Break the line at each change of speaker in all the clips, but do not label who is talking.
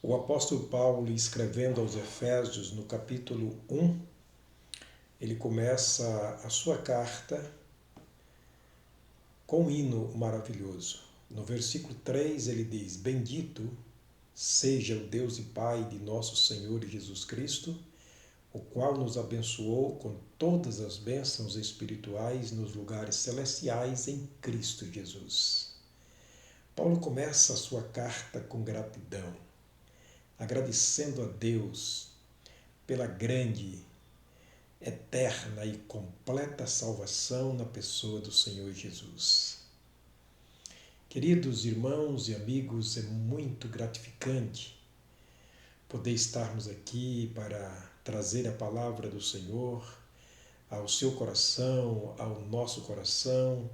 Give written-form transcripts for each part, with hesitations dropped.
O apóstolo Paulo, escrevendo aos Efésios, no capítulo 1, ele começa a sua carta com um hino maravilhoso. No versículo 3 ele diz: Bendito seja o Deus e Pai de nosso Senhor Jesus Cristo, o qual nos abençoou com todas as bênçãos espirituais nos lugares celestiais em Cristo Jesus. Paulo começa a sua carta com gratidão, agradecendo a Deus pela grande, eterna e completa salvação na pessoa do Senhor Jesus. Queridos irmãos e amigos, é muito gratificante poder estarmos aqui para trazer a palavra do Senhor ao seu coração, ao nosso coração,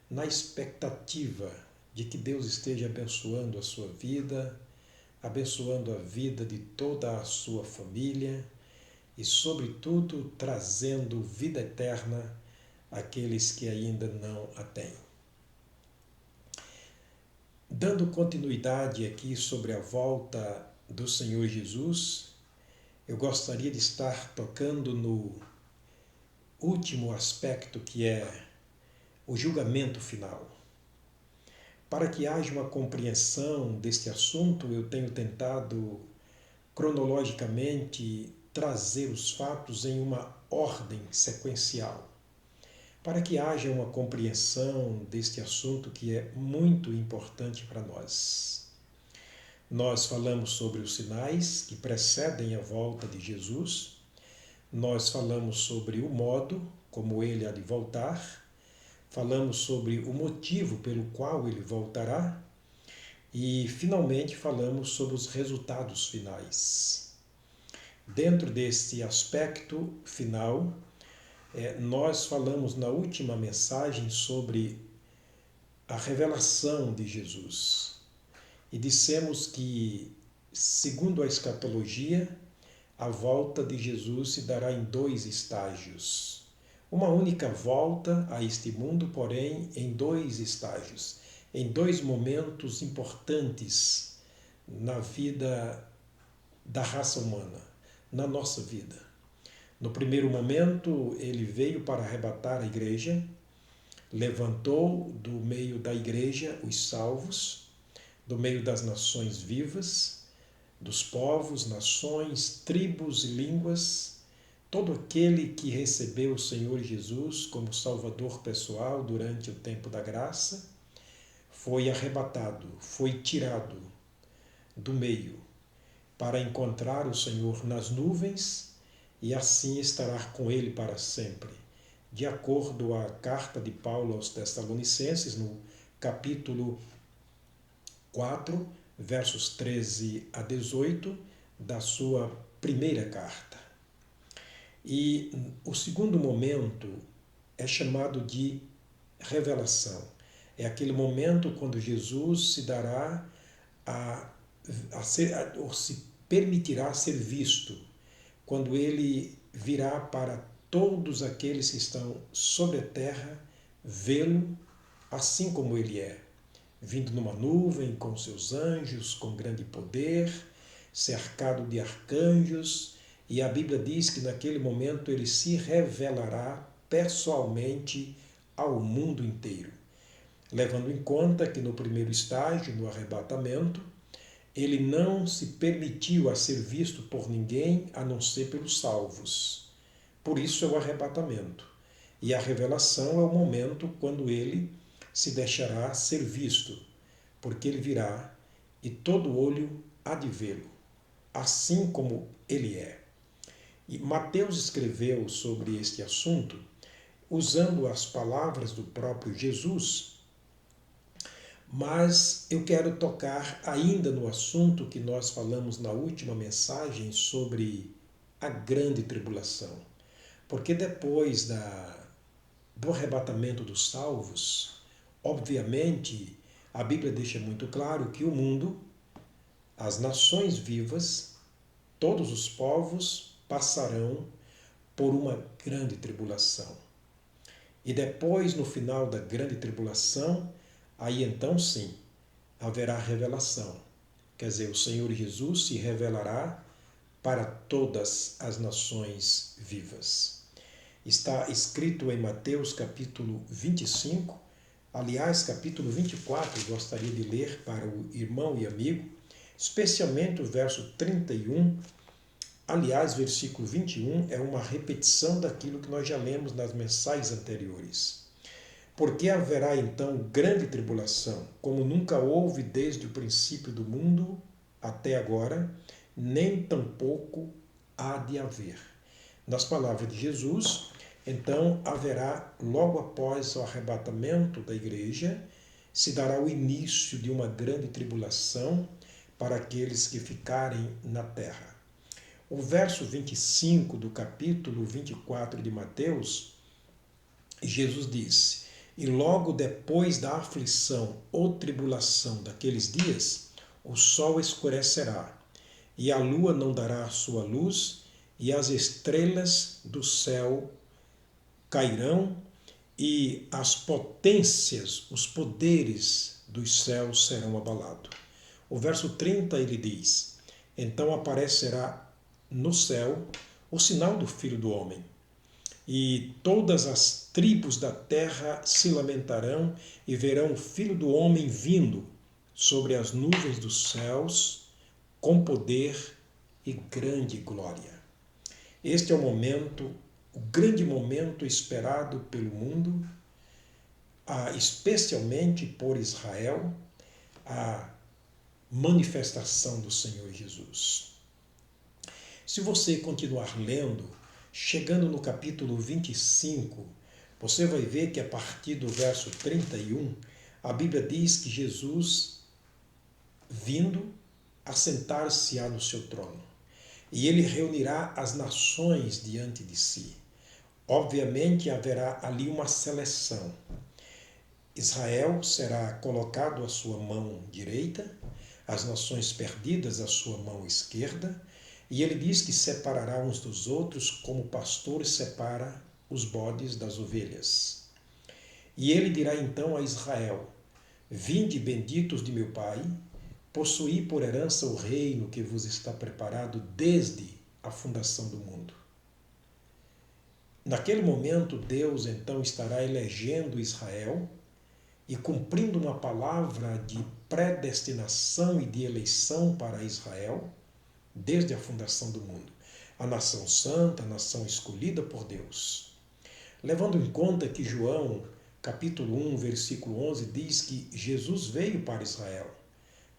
na expectativa de que Deus esteja abençoando a sua vida, abençoando a vida de toda a sua família e, sobretudo, trazendo vida eterna àqueles que ainda não a têm. Dando continuidade aqui sobre a volta do Senhor Jesus, eu gostaria de estar tocando no último aspecto, que é o julgamento final. Para que haja uma compreensão deste assunto, eu tenho tentado cronologicamente trazer os fatos em uma ordem sequencial, para que haja uma compreensão deste assunto que é muito importante para nós. Nós falamos sobre os sinais que precedem a volta de Jesus, nós falamos sobre o modo como ele há de voltar, falamos sobre o motivo pelo qual ele voltará e, finalmente, falamos sobre os resultados finais. Dentro deste aspecto final, nós falamos na última mensagem sobre a revelação de Jesus e dissemos que, segundo a escatologia, a volta de Jesus se dará em 2 estágios. Uma única volta a este mundo, porém, em 2 estágios, em 2 momentos importantes na vida da raça humana, na nossa vida. No primeiro momento, ele veio para arrebatar a igreja, levantou do meio da igreja os salvos, do meio das nações vivas, dos povos, nações, tribos e línguas, todo aquele que recebeu o Senhor Jesus como Salvador pessoal durante o tempo da graça, foi arrebatado, foi tirado do meio para encontrar o Senhor nas nuvens e assim estará com ele para sempre. De acordo com a carta de Paulo aos Tessalonicenses, no capítulo 4, versos 13 a 18, da sua primeira carta. E o segundo momento é chamado de revelação. É aquele momento quando Jesus se dará ou se permitirá ser visto, quando ele virá para todos aqueles que estão sobre a terra vê-lo assim como ele é, vindo numa nuvem com seus anjos, com grande poder, cercado de arcanjos, e a Bíblia diz que naquele momento ele se revelará pessoalmente ao mundo inteiro, levando em conta que no primeiro estágio, no arrebatamento, ele não se permitiu a ser visto por ninguém a não ser pelos salvos. Por isso é o arrebatamento. E a revelação é o momento quando ele se deixará ser visto, porque ele virá e todo olho há de vê-lo, assim como ele é. E Mateus escreveu sobre este assunto usando as palavras do próprio Jesus, mas eu quero tocar ainda no assunto que nós falamos na última mensagem sobre a grande tribulação. Porque depois do arrebatamento dos salvos, obviamente, a Bíblia deixa muito claro que o mundo, as nações vivas, todos os povos passarão por uma grande tribulação. E depois, no final da grande tribulação, aí então sim, haverá revelação. Quer dizer, o Senhor Jesus se revelará para todas as nações vivas. Está escrito em Mateus capítulo 25, aliás, capítulo 24, gostaria de ler para o irmão e amigo, especialmente o verso 31. Aliás, versículo 21 é uma repetição daquilo que nós já lemos nas mensagens anteriores. Porque haverá então grande tribulação, como nunca houve desde o princípio do mundo até agora, nem tampouco há de haver. Nas palavras de Jesus, então haverá, logo após o arrebatamento da igreja, se dará o início de uma grande tribulação para aqueles que ficarem na terra. O verso 25 do capítulo 24 de Mateus, Jesus disse: E logo depois da aflição ou tribulação daqueles dias, o sol escurecerá, e a lua não dará a sua luz, e as estrelas do céu cairão, e as potências, os poderes dos céus serão abalados. O verso 30 ele diz: Então aparecerá no céu o sinal do Filho do Homem, e todas as tribos da terra se lamentarão e verão o Filho do Homem vindo sobre as nuvens dos céus com poder e grande glória. Este é o momento, o grande momento esperado pelo mundo, especialmente por Israel, a manifestação do Senhor Jesus. Se você continuar lendo, chegando no capítulo 25, você vai ver que a partir do verso 31, a Bíblia diz que Jesus, vindo, assentar-se-á no seu trono, e ele reunirá as nações diante de si. Obviamente haverá ali uma seleção. Israel será colocado à sua mão direita, as nações perdidas à sua mão esquerda, e ele diz que separará uns dos outros como o pastor separa os bodes das ovelhas. E ele dirá então a Israel: Vinde, benditos de meu Pai, possuí por herança o reino que vos está preparado desde a fundação do mundo. Naquele momento, Deus então estará elegendo Israel e cumprindo uma palavra de predestinação e de eleição para Israel desde a fundação do mundo. A nação santa, a nação escolhida por Deus. Levando em conta que João, capítulo 1, versículo 11, diz que Jesus veio para Israel,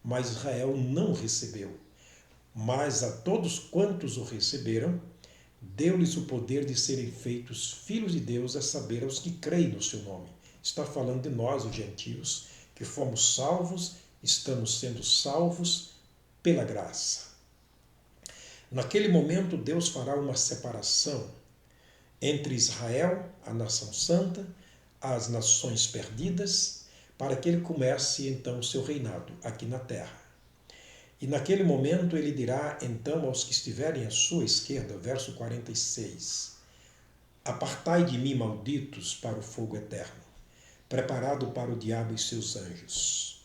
mas Israel não recebeu. Mas a todos quantos o receberam, deu-lhes o poder de serem feitos filhos de Deus, a saber, aos que creem no seu nome. Está falando de nós, os gentios, que fomos salvos, estamos sendo salvos pela graça. Naquele momento, Deus fará uma separação entre Israel, a nação santa, as nações perdidas, para que ele comece então o seu reinado aqui na terra. E naquele momento ele dirá então aos que estiverem à sua esquerda, verso 46, Apartai de mim, malditos, para o fogo eterno, preparado para o diabo e seus anjos.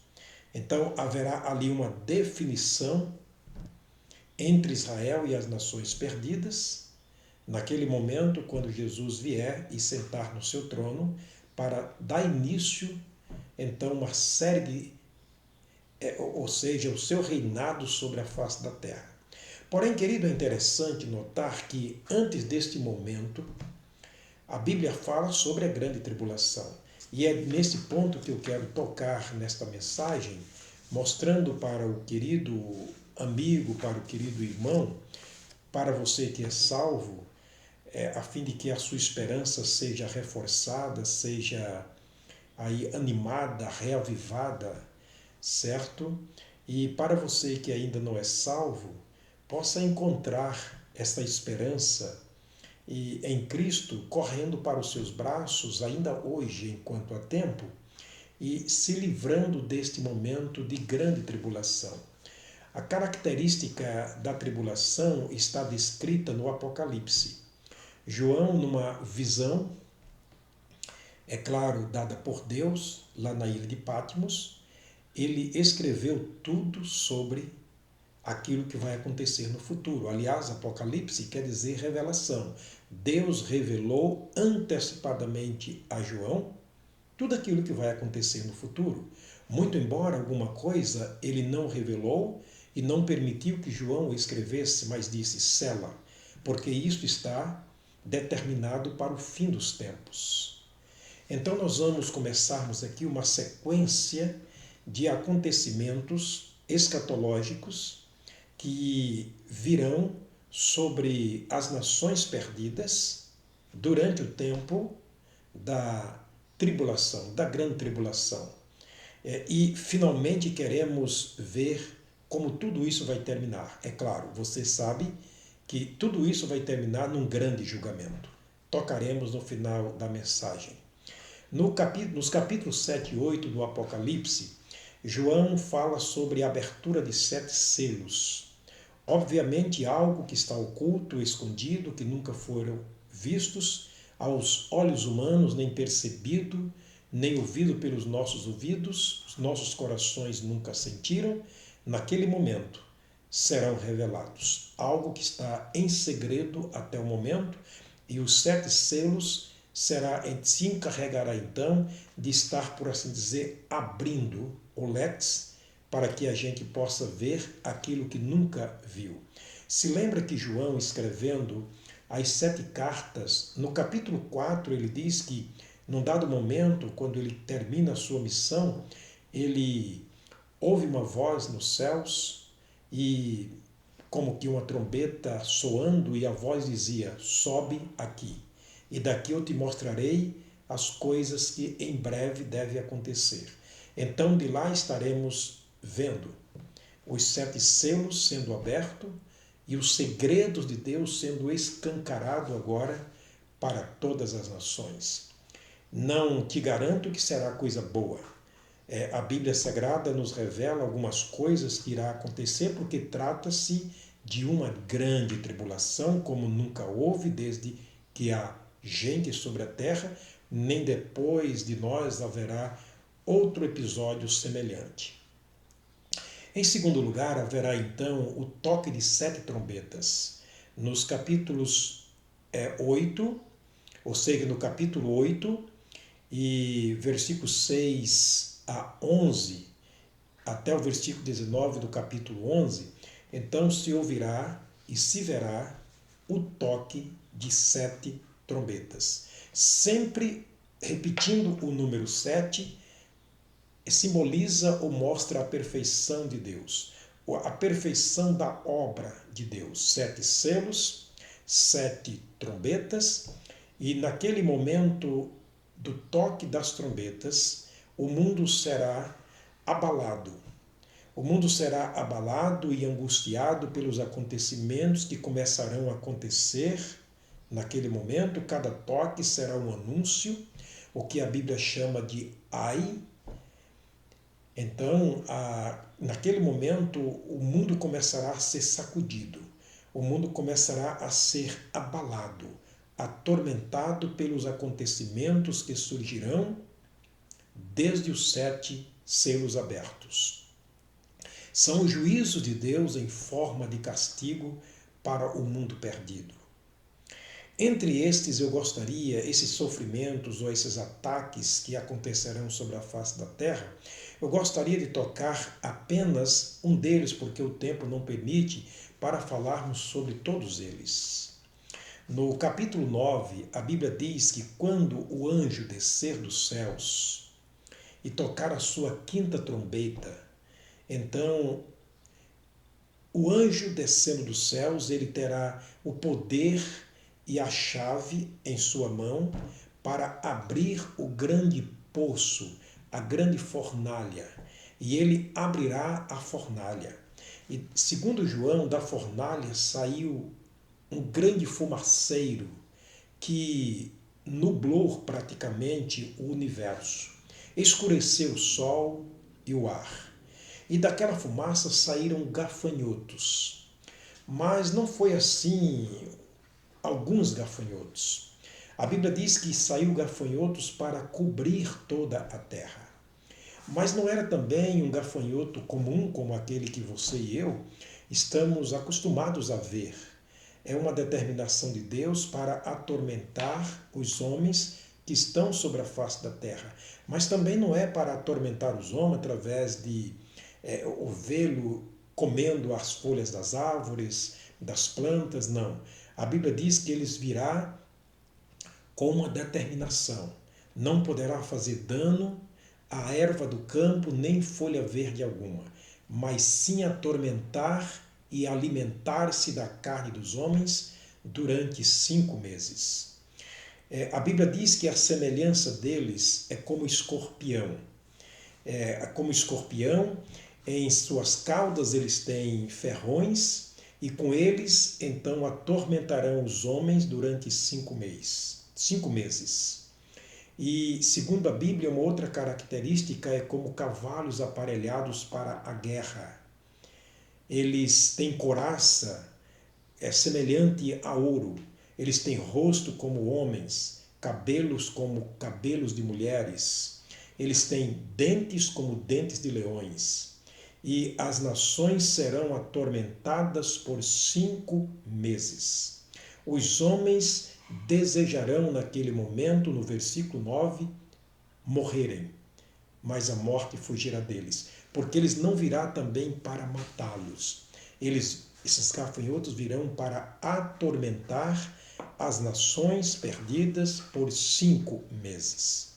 Então haverá ali uma definição entre Israel e as nações perdidas, naquele momento, quando Jesus vier e sentar no seu trono, para dar início, então, uma série de, ou seja, o seu reinado sobre a face da terra. Porém, querido, é interessante notar que, antes deste momento, a Bíblia fala sobre a grande tribulação. E é nesse ponto que eu quero tocar nesta mensagem, mostrando para o querido amigo, para o querido irmão, para você que é salvo, a fim de que a sua esperança seja reforçada, seja aí animada, reavivada, certo? E para você que ainda não é salvo, possa encontrar essa esperança em Cristo, correndo para os seus braços ainda hoje, enquanto há tempo, e se livrando deste momento de grande tribulação. A característica da tribulação está descrita no Apocalipse. João, numa visão, é claro, dada por Deus, lá na ilha de Patmos, ele escreveu tudo sobre aquilo que vai acontecer no futuro. Aliás, Apocalipse quer dizer revelação. Deus revelou antecipadamente a João tudo aquilo que vai acontecer no futuro. Muito embora alguma coisa ele não revelou e não permitiu que João escrevesse, mas disse: sela, porque isto está determinado para o fim dos tempos. Então nós vamos começarmos aqui uma sequência de acontecimentos escatológicos que virão sobre as nações perdidas durante o tempo da tribulação, da grande tribulação. E finalmente queremos ver como tudo isso vai terminar. É claro, você sabe que tudo isso vai terminar num grande julgamento. Tocaremos no final da mensagem. Nos capítulos 7 e 8 do Apocalipse, João fala sobre a abertura de 7 selos. Obviamente algo que está oculto, escondido, que nunca foram vistos aos olhos humanos, nem percebido, nem ouvido pelos nossos ouvidos, os nossos corações nunca sentiram. Naquele momento serão revelados algo que está em segredo até o momento, e os 7 selos se encarregará então de estar, por assim dizer, abrindo o leques para que a gente possa ver aquilo que nunca viu. Se lembra que João, escrevendo as 7 cartas, no capítulo 4 ele diz que, num dado momento, quando ele termina a sua missão, ele ouve uma voz nos céus e como que uma trombeta soando, e a voz dizia: sobe aqui, e daqui eu te mostrarei as coisas que em breve devem acontecer. Então de lá estaremos vendo os 7 selos sendo abertos e os segredos de Deus sendo escancarados agora para todas as nações. Não te garanto que será coisa boa. A Bíblia Sagrada nos revela algumas coisas que irá acontecer, porque trata-se de uma grande tribulação, como nunca houve desde que há gente sobre a terra, nem depois de nós haverá outro episódio semelhante. Em segundo lugar, haverá então o toque de 7 trombetas. Nos capítulos 8, ou seja, no capítulo 8 e versículos 6 a 11, até o versículo 19 do capítulo 11, então se ouvirá e se verá o toque de 7 trombetas. Sempre repetindo o número 7, simboliza ou mostra a perfeição de Deus, a perfeição da obra de Deus. 7 selos, 7 trombetas, e naquele momento do toque das trombetas, o mundo será abalado. O mundo será abalado e angustiado pelos acontecimentos que começarão a acontecer naquele momento. Cada toque será um anúncio, o que a Bíblia chama de ai. Então, naquele momento, o mundo começará a ser sacudido, o mundo começará a ser abalado, atormentado pelos acontecimentos que surgirão desde os 7 selos abertos. São os juízos de Deus em forma de castigo para o mundo perdido. Entre estes eu gostaria, esses sofrimentos ou esses ataques que acontecerão sobre a face da terra, eu gostaria de tocar apenas um deles, porque o tempo não permite para falarmos sobre todos eles. No capítulo 9, a Bíblia diz que quando o anjo descer dos céus e tocar a sua 5ª trombeta, então o anjo descendo dos céus, ele terá o poder e a chave em sua mão para abrir o grande poço, a grande fornalha, e ele abrirá a fornalha. E segundo João, da fornalha saiu um grande fumaceiro que nublou praticamente o universo, escureceu o sol e o ar. E daquela fumaça saíram gafanhotos. Mas não foi assim alguns gafanhotos. A Bíblia diz que saiu gafanhotos para cobrir toda a terra. Mas não era também um gafanhoto comum como aquele que você e eu estamos acostumados a ver. É uma determinação de Deus para atormentar os homens que estão sobre a face da terra. Mas também não é para atormentar os homens através de o vê-lo comendo as folhas das árvores, das plantas, não. A Bíblia diz que eles virá com uma determinação. Não poderá fazer dano à erva do campo, nem folha verde alguma, mas sim atormentar e alimentar-se da carne dos homens durante 5 meses. A Bíblia diz que a semelhança deles é como escorpião. Como escorpião, em suas caudas eles têm ferrões, e com eles então atormentarão os homens durante 5 meses. 5 meses. E, segundo a Bíblia, uma outra característica é como cavalos aparelhados para a guerra. Eles têm couraça semelhante a ouro. Eles têm rosto como homens, cabelos como cabelos de mulheres. Eles têm dentes como dentes de leões. E as nações serão atormentadas por 5 meses. Os homens desejarão naquele momento, no versículo 9, morrerem, mas a morte fugirá deles, porque eles não virá também para matá-los. Esses gafanhotos virão para atormentar as nações perdidas por 5 meses.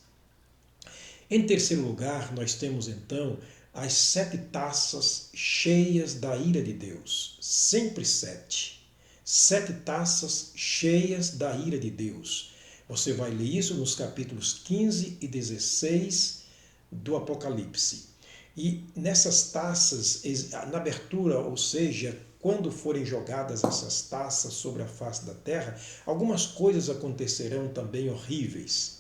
Em terceiro lugar, nós temos então as 7 taças cheias da ira de Deus. Sempre 7. 7 taças cheias da ira de Deus. Você vai ler isso nos capítulos 15 e 16 do Apocalipse. E nessas taças, na abertura, ou seja, quando forem jogadas essas taças sobre a face da terra, algumas coisas acontecerão também horríveis.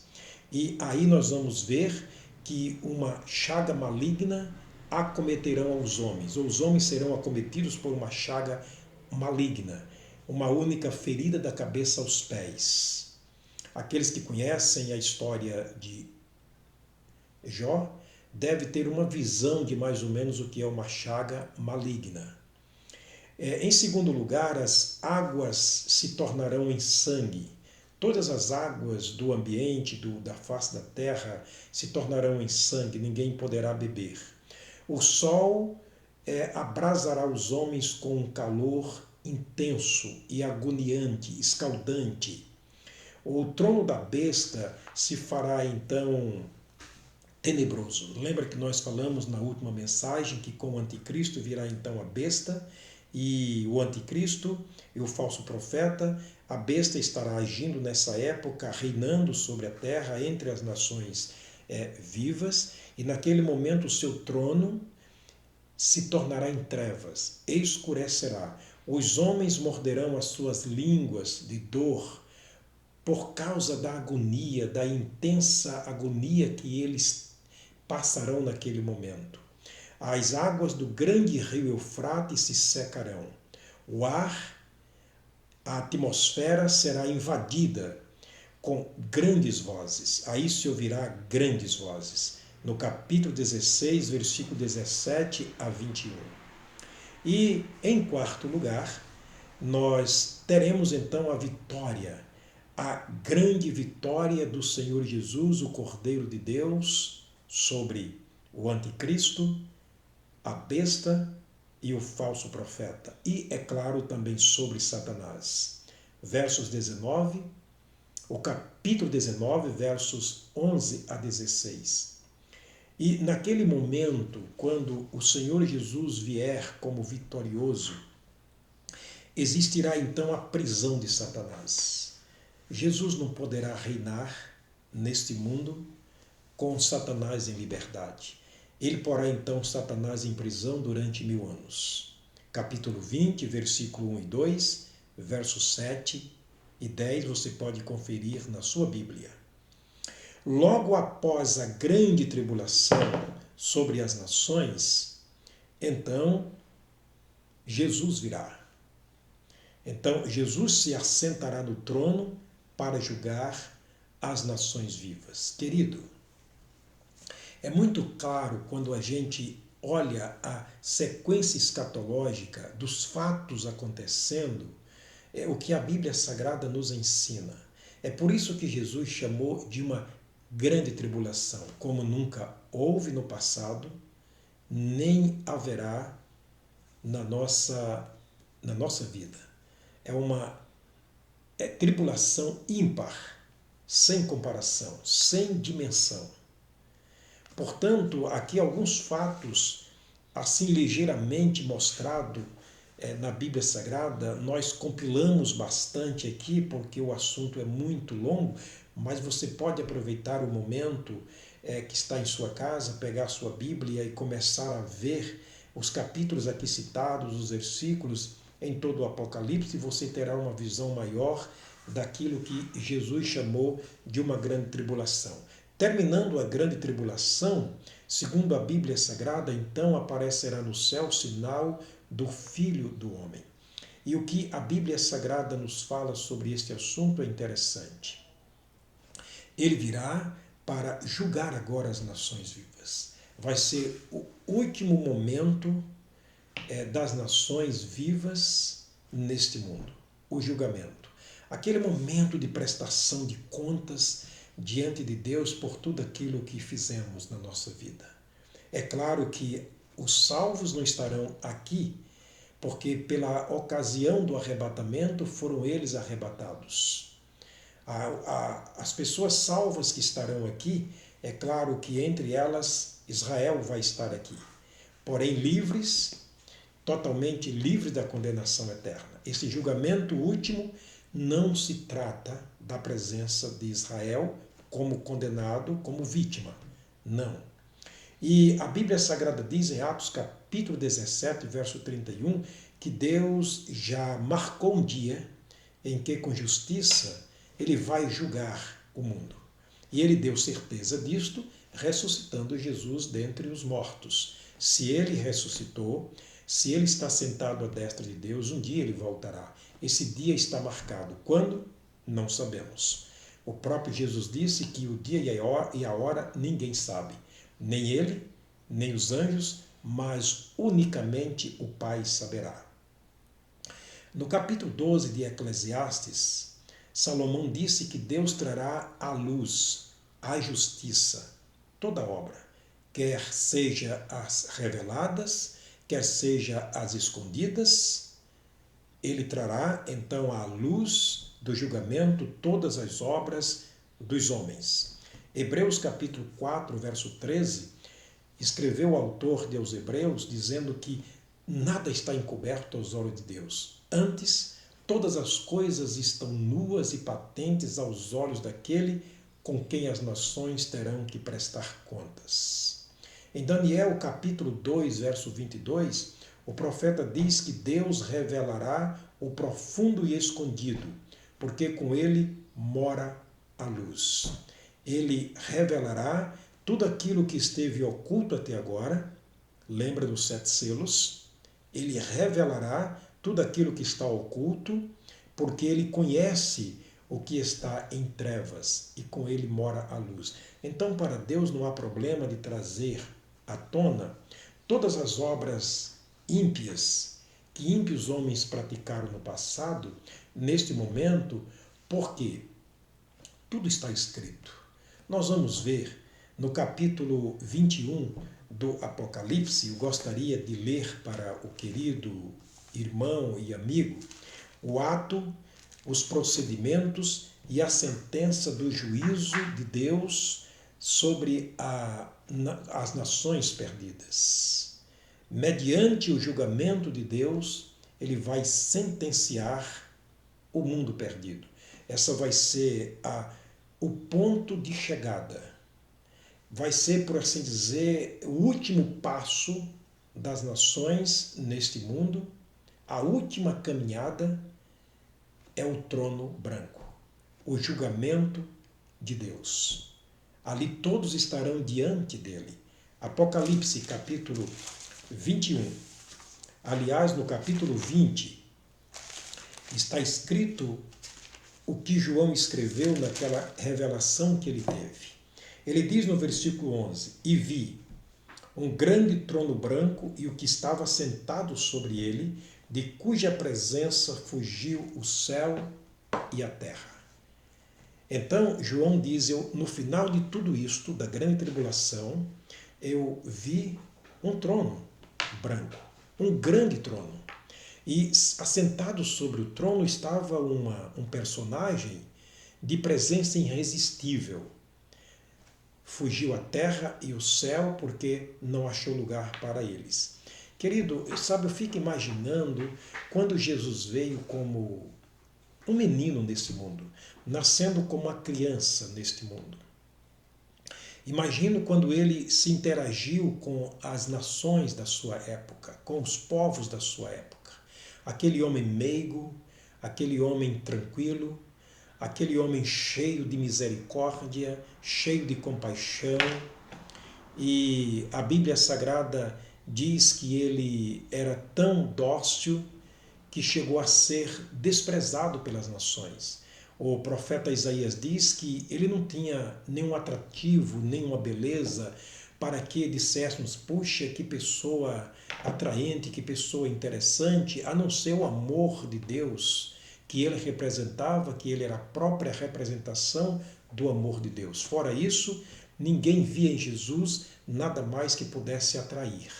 E aí nós vamos ver que uma chaga maligna acometerão aos homens, ou os homens serão acometidos por uma chaga maligna, uma única ferida da cabeça aos pés. Aqueles que conhecem a história de Jó devem ter uma visão de mais ou menos o que é uma chaga maligna. Em segundo lugar, as águas se tornarão em sangue. Todas as águas do ambiente, da face da terra, se tornarão em sangue, ninguém poderá beber. O sol abrasará os homens com um calor intenso e agoniante, escaldante. O trono da besta se fará então tenebroso. Lembra que nós falamos na última mensagem que com o anticristo virá então a besta, e o anticristo e o falso profeta. A besta estará agindo nessa época, reinando sobre a terra entre as nações vivas, e naquele momento o seu trono se tornará em trevas, escurecerá. Os homens morderão as suas línguas de dor por causa da agonia, da intensa agonia que eles passarão naquele momento. As águas do grande rio Eufrates se secarão. O ar, a atmosfera será invadida com grandes vozes. Aí se ouvirá grandes vozes. No capítulo 16, versículo 17 a 21. E, em quarto lugar, nós teremos então a vitória, a grande vitória do Senhor Jesus, o Cordeiro de Deus, sobre o anticristo, a besta e o falso profeta. E, é claro, também sobre Satanás. Versos 19, o capítulo 19, versos 11 a 16. E naquele momento, quando o Senhor Jesus vier como vitorioso, existirá então a prisão de Satanás. Jesus não poderá reinar neste mundo com Satanás em liberdade. Ele porá então Satanás em prisão durante 1000 anos. Capítulo 20, versículo 1 e 2, versos 7 e 10, você pode conferir na sua Bíblia. Logo após a grande tribulação sobre as nações, então Jesus virá. Então Jesus se assentará no trono para julgar as nações vivas. Querido, é muito claro quando a gente olha a sequência escatológica dos fatos acontecendo, é o que a Bíblia Sagrada nos ensina. É por isso que Jesus chamou de uma grande tribulação, como nunca houve no passado, nem haverá na nossa vida. É uma tribulação ímpar, sem comparação, sem dimensão. Portanto, aqui alguns fatos, assim ligeiramente mostrado na Bíblia Sagrada, nós compilamos bastante aqui, porque o assunto é muito longo, mas você pode aproveitar o momento que está em sua casa, pegar a sua Bíblia e começar a ver os capítulos aqui citados, os versículos em todo o Apocalipse, e você terá uma visão maior daquilo que Jesus chamou de uma grande tribulação. Terminando a grande tribulação, segundo a Bíblia Sagrada, então aparecerá no céu o sinal do Filho do Homem. E o que a Bíblia Sagrada nos fala sobre este assunto é interessante. Ele virá para julgar agora as nações vivas. Vai ser o último momento das nações vivas neste mundo, o julgamento. Aquele momento de prestação de contas diante de Deus por tudo aquilo que fizemos na nossa vida. É claro que os salvos não estarão aqui, porque pela ocasião do arrebatamento foram eles arrebatados. As pessoas salvas que estarão aqui, é claro que entre elas Israel vai estar aqui, porém livres, totalmente livres da condenação eterna. Esse julgamento último não se trata da presença de Israel como condenado, como vítima. Não. E a Bíblia Sagrada diz em Atos capítulo 17, verso 31, que Deus já marcou um dia em que com justiça ele vai julgar o mundo. E ele deu certeza disto, ressuscitando Jesus dentre os mortos. Se ele ressuscitou, se ele está sentado à destra de Deus, um dia ele voltará. Esse dia está marcado. Quando? Não sabemos. O próprio Jesus disse que o dia e a hora ninguém sabe. Nem ele, nem os anjos, mas unicamente o Pai saberá. No capítulo 12 de Eclesiastes, Salomão disse que Deus trará à luz, à justiça, toda obra, quer seja as reveladas, quer seja as escondidas. Ele trará então à luz do julgamento todas as obras dos homens. Hebreus capítulo 4, verso 13, escreveu o autor de aos Hebreus dizendo que nada está encoberto aos olhos de Deus. Antes, todas as coisas estão nuas e patentes aos olhos daquele com quem as nações terão que prestar contas. Em Daniel capítulo 2, verso 22, o profeta diz que Deus revelará o profundo e escondido, porque com ele mora a luz. Ele revelará tudo aquilo que esteve oculto até agora. Lembra dos 7 selos? Ele revelará tudo aquilo que está oculto, porque ele conhece o que está em trevas e com ele mora a luz. Então, para Deus não há problema de trazer à tona todas as obras ímpias que ímpios homens praticaram no passado, neste momento, porque tudo está escrito. Nós vamos ver no capítulo 21 do Apocalipse, eu gostaria de ler para o querido irmão e amigo o ato, os procedimentos e a sentença do juízo de Deus sobre as nações perdidas. Mediante o julgamento de Deus, ele vai sentenciar o mundo perdido. Essa vai ser o ponto de chegada. Vai ser, por assim dizer, o último passo das nações neste mundo. A última caminhada é o trono branco, o julgamento de Deus. Ali todos estarão diante dele. Apocalipse capítulo 21. Aliás, no capítulo 20, está escrito o que João escreveu naquela revelação que ele teve. Ele diz no versículo 11: E vi um grande trono branco e o que estava sentado sobre ele, de cuja presença fugiu o céu e a terra. Então, João diz, no final de tudo isto, da grande tribulação, eu vi um trono branco, um grande trono. E assentado sobre o trono estava um personagem de presença irresistível. Fugiu a terra e o céu porque não achou lugar para eles. Querido, sabe, eu fico imaginando quando Jesus veio como um menino nesse mundo, nascendo como uma criança neste mundo. Imagino quando ele se interagiu com as nações da sua época, com os povos da sua época. Aquele homem meigo, aquele homem tranquilo, aquele homem cheio de misericórdia, cheio de compaixão. E a Bíblia Sagrada diz que ele era tão dócil que chegou a ser desprezado pelas nações. O profeta Isaías diz que ele não tinha nenhum atrativo, nenhuma beleza para que disséssemos, puxa, que pessoa atraente, que pessoa interessante, a não ser o amor de Deus que ele representava, que ele era a própria representação do amor de Deus. Fora isso, ninguém via em Jesus nada mais que pudesse atrair.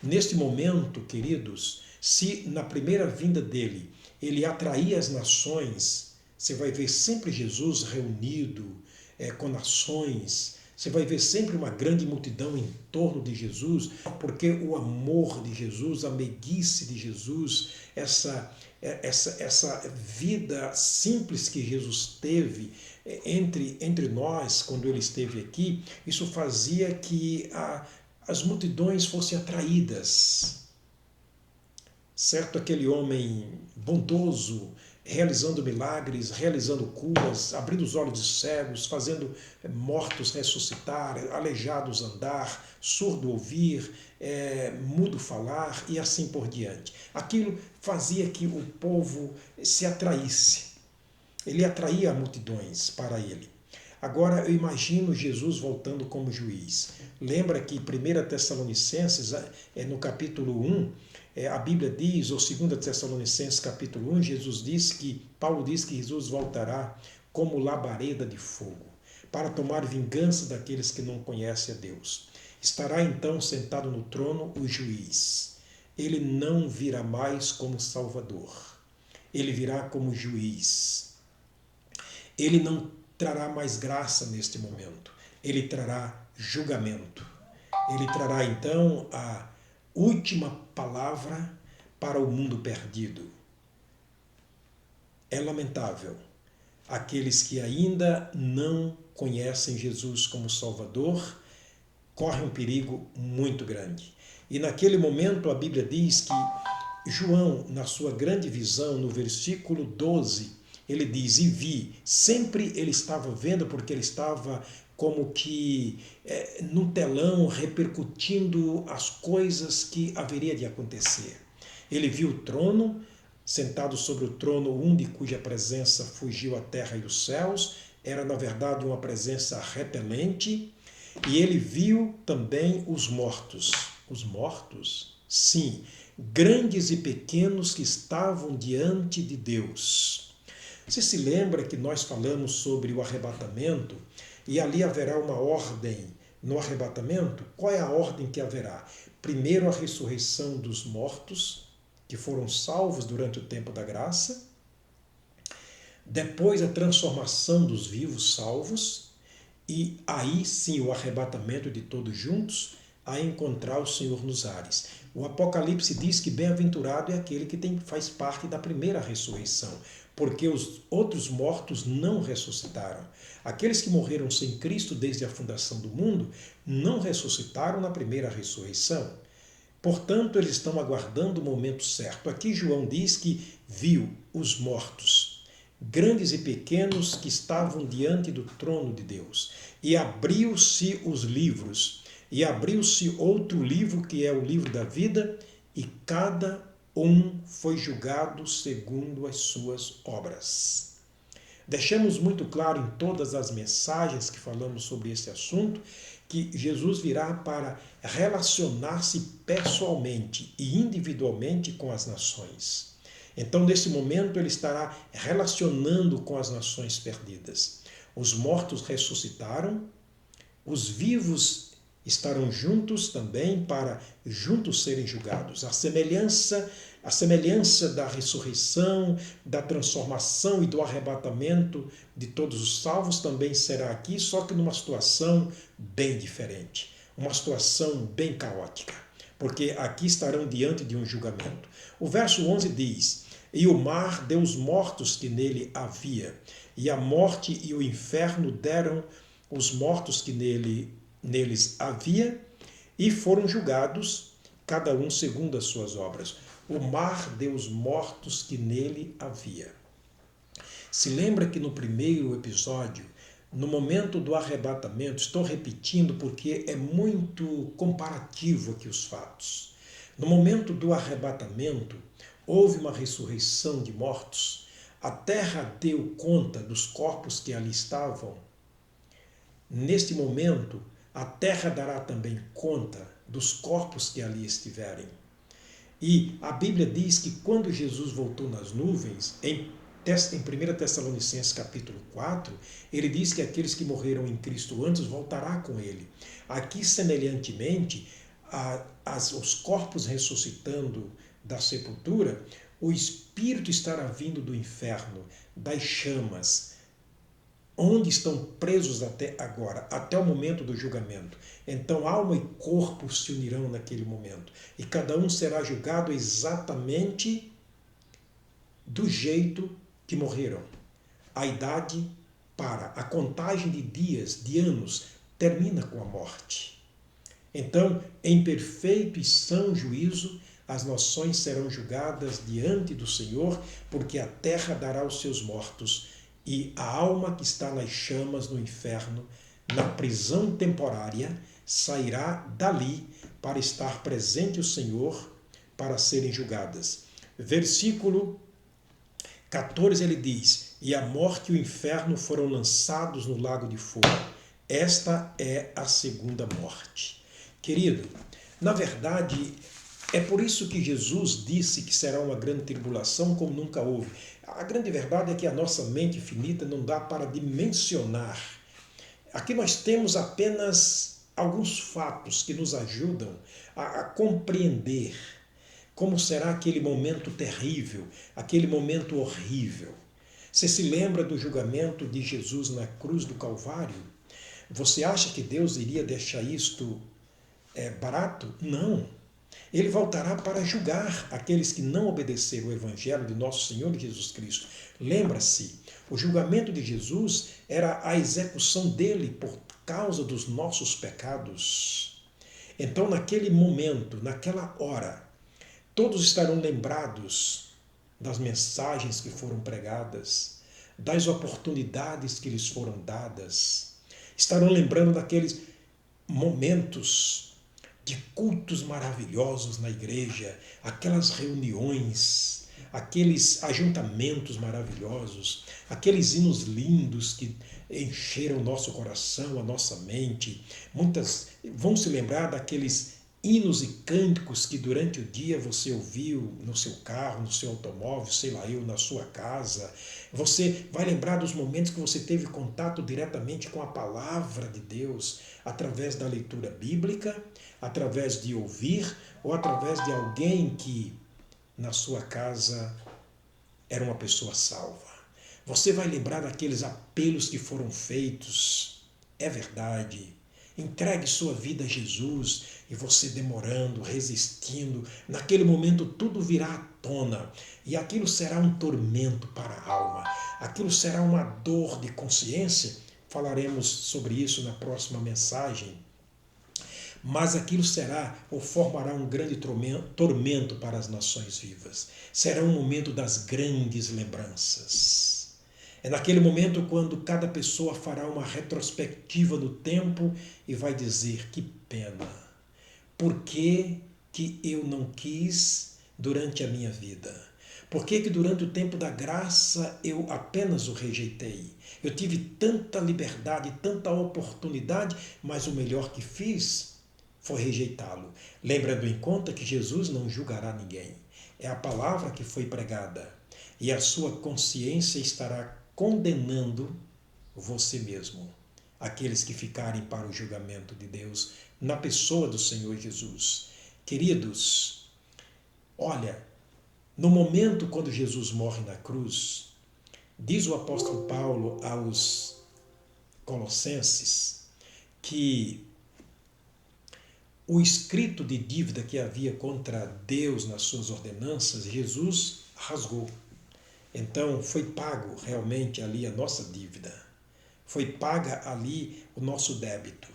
Neste momento, queridos, se na primeira vinda dele ele atraía as nações, você vai ver sempre Jesus reunido com nações, você vai ver sempre uma grande multidão em torno de Jesus, porque o amor de Jesus, a meiguice de Jesus, essa vida simples que Jesus teve entre nós quando ele esteve aqui, isso fazia que as multidões fossem atraídas. Certo, aquele homem bondoso, realizando milagres, realizando curas, abrindo os olhos de cegos, fazendo mortos ressuscitar, aleijados andar, surdo ouvir, mudo falar e assim por diante. Aquilo fazia que o povo se atraísse. Ele atraía multidões para ele. Agora eu imagino Jesus voltando como juiz. Lembra que 1 Tessalonicenses, no capítulo 1, a Bíblia diz, ou 2 Tessalonicenses capítulo 1, Paulo diz que Jesus voltará como labareda de fogo, para tomar vingança daqueles que não conhecem a Deus. Estará então sentado no trono o juiz. Ele não virá mais como Salvador. Ele virá como juiz. Ele não trará mais graça neste momento. Ele trará julgamento. Ele trará então a última palavra para o mundo perdido. É lamentável. Aqueles que ainda não conhecem Jesus como Salvador correm um perigo muito grande. E naquele momento a Bíblia diz que João, na sua grande visão, no versículo 12, ele diz, e vi, sempre ele estava vendo, porque ele estava como que num telão repercutindo as coisas que haveria de acontecer. Ele viu o trono, sentado sobre o trono, um de cuja presença fugiu a terra e os céus, era na verdade uma presença repelente, e ele viu também os mortos. Os mortos? Sim, grandes e pequenos que estavam diante de Deus. Você se lembra que nós falamos sobre o arrebatamento e ali haverá uma ordem no arrebatamento? Qual é a ordem que haverá? Primeiro a ressurreição dos mortos, que foram salvos durante o tempo da graça. Depois a transformação dos vivos salvos. E aí sim o arrebatamento de todos juntos a encontrar o Senhor nos ares. O Apocalipse diz que bem-aventurado é aquele que faz parte da primeira ressurreição, porque os outros mortos não ressuscitaram. Aqueles que morreram sem Cristo desde a fundação do mundo não ressuscitaram na primeira ressurreição. Portanto, eles estão aguardando o momento certo. Aqui João diz que viu os mortos, grandes e pequenos, que estavam diante do trono de Deus. E abriu-se os livros, e abriu-se outro livro, que é o livro da vida, e cada um foi julgado segundo as suas obras. Deixamos muito claro em todas as mensagens que falamos sobre esse assunto que Jesus virá para relacionar-se pessoalmente e individualmente com as nações. Então, nesse momento, ele estará relacionando com as nações perdidas. Os mortos ressuscitaram, os vivos estarão juntos também para juntos serem julgados. A semelhança da ressurreição, da transformação e do arrebatamento de todos os salvos também será aqui, só que numa situação bem diferente, uma situação bem caótica, porque aqui estarão diante de um julgamento. O verso 11 diz: "E o mar deu os mortos que nele havia, e a morte e o inferno deram os mortos que neles havia, e foram julgados, cada um segundo as suas obras." O mar deu os mortos que nele havia. Se lembra que no primeiro episódio, no momento do arrebatamento, estou repetindo porque é muito comparativo aqui os fatos. No momento do arrebatamento, houve uma ressurreição de mortos. A terra deu conta dos corpos que ali estavam. Neste momento, a terra dará também conta dos corpos que ali estiverem. E a Bíblia diz que quando Jesus voltou nas nuvens, em 1 Tessalonicenses capítulo 4, ele diz que aqueles que morreram em Cristo antes voltará com ele. Aqui, semelhantemente, os corpos ressuscitando da sepultura, o Espírito estará vindo do inferno, das chamas, onde estão presos até agora, até o momento do julgamento. Então alma e corpo se unirão naquele momento, e cada um será julgado exatamente do jeito que morreram. A idade para, a contagem de dias, de anos, termina com a morte. Então, em perfeito e são juízo, as nações serão julgadas diante do Senhor, porque a terra dará os seus mortos, e a alma que está nas chamas no inferno, na prisão temporária, sairá dali para estar presente o Senhor, para serem julgadas. Versículo 14 ele diz: "E a morte e o inferno foram lançados no lago de fogo. Esta é a segunda morte." Querido, na verdade, é por isso que Jesus disse que será uma grande tribulação como nunca houve. A grande verdade é que a nossa mente finita não dá para dimensionar. Aqui nós temos apenas alguns fatos que nos ajudam a compreender como será aquele momento terrível, aquele momento horrível. Você se lembra do julgamento de Jesus na cruz do Calvário? Você acha que Deus iria deixar isto barato? Não. Ele voltará para julgar aqueles que não obedeceram o Evangelho de nosso Senhor Jesus Cristo. Lembra-se, o julgamento de Jesus era a execução dele por causa dos nossos pecados. Então, naquele momento, naquela hora, todos estarão lembrados das mensagens que foram pregadas, das oportunidades que lhes foram dadas. Estarão lembrando daqueles momentos de cultos maravilhosos na igreja, aquelas reuniões, aqueles ajuntamentos maravilhosos, aqueles hinos lindos que encheram o nosso coração, a nossa mente. Muitas vão se lembrar daqueles hinos e cânticos que durante o dia você ouviu no seu carro, no seu automóvel, sei lá eu, na sua casa. Você vai lembrar dos momentos que você teve contato diretamente com a palavra de Deus, através da leitura bíblica, através de ouvir, ou através de alguém que na sua casa era uma pessoa salva. Você vai lembrar daqueles apelos que foram feitos. É verdade. Entregue sua vida a Jesus, e você demorando, resistindo, naquele momento tudo virá à tona, e aquilo será um tormento para a alma, aquilo será uma dor de consciência. Falaremos sobre isso na próxima mensagem. Mas aquilo será ou formará um grande tormento para as nações vivas. Será um momento das grandes lembranças. É naquele momento quando cada pessoa fará uma retrospectiva no tempo e vai dizer: que pena, por que eu não quis durante a minha vida? Por que que durante o tempo da graça eu apenas o rejeitei? Eu tive tanta liberdade, tanta oportunidade, mas o melhor que fiz foi rejeitá-lo. Lembrando em conta que Jesus não julgará ninguém. É a palavra que foi pregada. E a sua consciência estará condenando você mesmo. Aqueles que ficarem para o julgamento de Deus na pessoa do Senhor Jesus. Queridos, olha, no momento quando Jesus morre na cruz, diz o apóstolo Paulo aos Colossenses que o escrito de dívida que havia contra Deus nas suas ordenanças, Jesus rasgou. Então foi pago realmente ali a nossa dívida. Foi paga ali o nosso débito.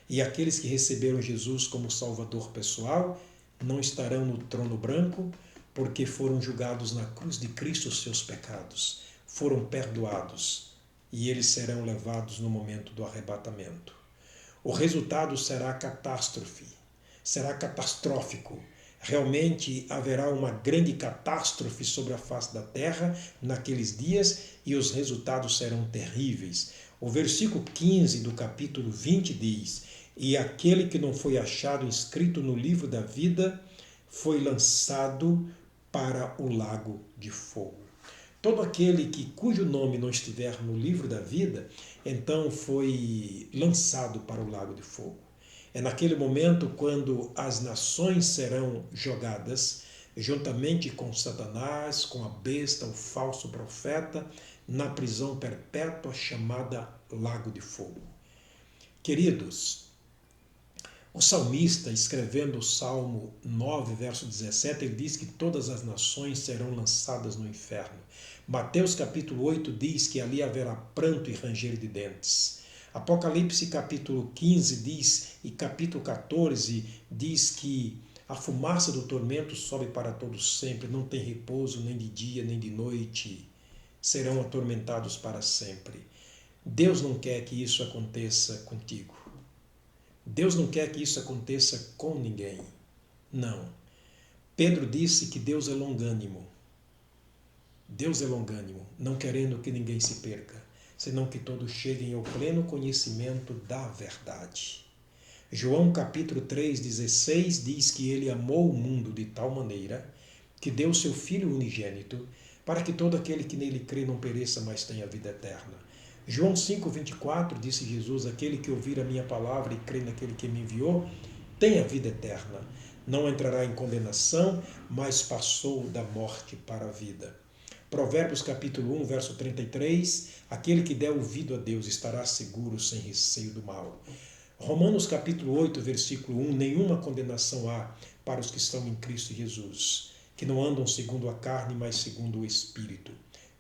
E aqueles que receberam Jesus como Salvador pessoal não estarão no trono branco, porque foram julgados na cruz de Cristo os seus pecados, foram perdoados e eles serão levados no momento do arrebatamento. O resultado será catástrofe, será catastrófico. Realmente haverá uma grande catástrofe sobre a face da terra naqueles dias e os resultados serão terríveis. O versículo 15 do capítulo 20 diz: E aquele que não foi achado inscrito no livro da vida foi lançado para o lago de fogo. Todo aquele cujo nome não estiver no livro da vida, então foi lançado para o lago de fogo. É naquele momento quando as nações serão jogadas, juntamente com Satanás, com a besta, o falso profeta, na prisão perpétua chamada Lago de Fogo. Queridos, o salmista, escrevendo o Salmo 9, verso 17, ele diz que todas as nações serão lançadas no inferno. Mateus capítulo 8 diz que ali haverá pranto e ranger de dentes. Apocalipse capítulo 15 diz, e capítulo 14 diz que a fumaça do tormento sobe para todos sempre, não tem repouso nem de dia nem de noite, serão atormentados para sempre. Deus não quer que isso aconteça contigo. Deus não quer que isso aconteça com ninguém. Não. Pedro disse que Deus é longânimo. Deus é longânimo, não querendo que ninguém se perca, senão que todos cheguem ao pleno conhecimento da verdade. João capítulo 3,16 diz que ele amou o mundo de tal maneira que deu seu Filho unigênito para que todo aquele que nele crê não pereça, mas tenha vida eterna. João 5,24 disse Jesus: aquele que ouvir a minha palavra e crê naquele que me enviou, tem a vida eterna. Não entrará em condenação, mas passou da morte para a vida. Provérbios capítulo 1, verso 33, aquele que der ouvido a Deus estará seguro sem receio do mal. Romanos capítulo 8, versículo 1, nenhuma condenação há para os que estão em Cristo Jesus, que não andam segundo a carne, mas segundo o Espírito.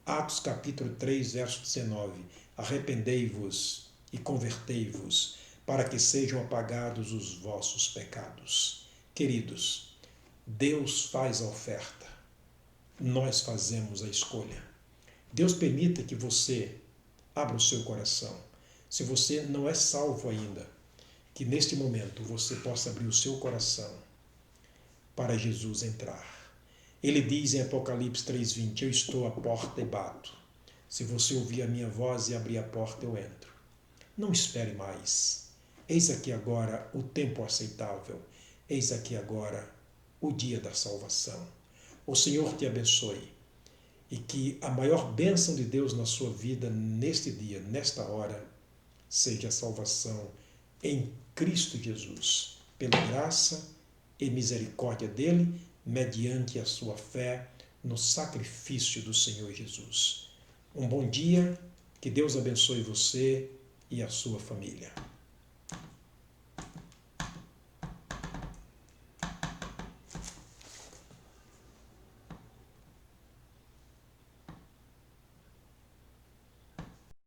Atos capítulo 3, verso 19, arrependei-vos e convertei-vos, para que sejam apagados os vossos pecados. Queridos, Deus faz a oferta, nós fazemos a escolha. Deus permita que você abra o seu coração. Se você não é salvo ainda, que neste momento você possa abrir o seu coração para Jesus entrar. Ele diz em Apocalipse 3,20, eu estou à porta e bato. Se você ouvir a minha voz e abrir a porta, eu entro. Não espere mais. Eis aqui agora o tempo aceitável. Eis aqui agora o dia da salvação. O Senhor te abençoe e que a maior bênção de Deus na sua vida neste dia, nesta hora, seja a salvação em Cristo Jesus, pela graça e misericórdia dele, mediante a sua fé no sacrifício do Senhor Jesus. Um bom dia, que Deus abençoe você e a sua família.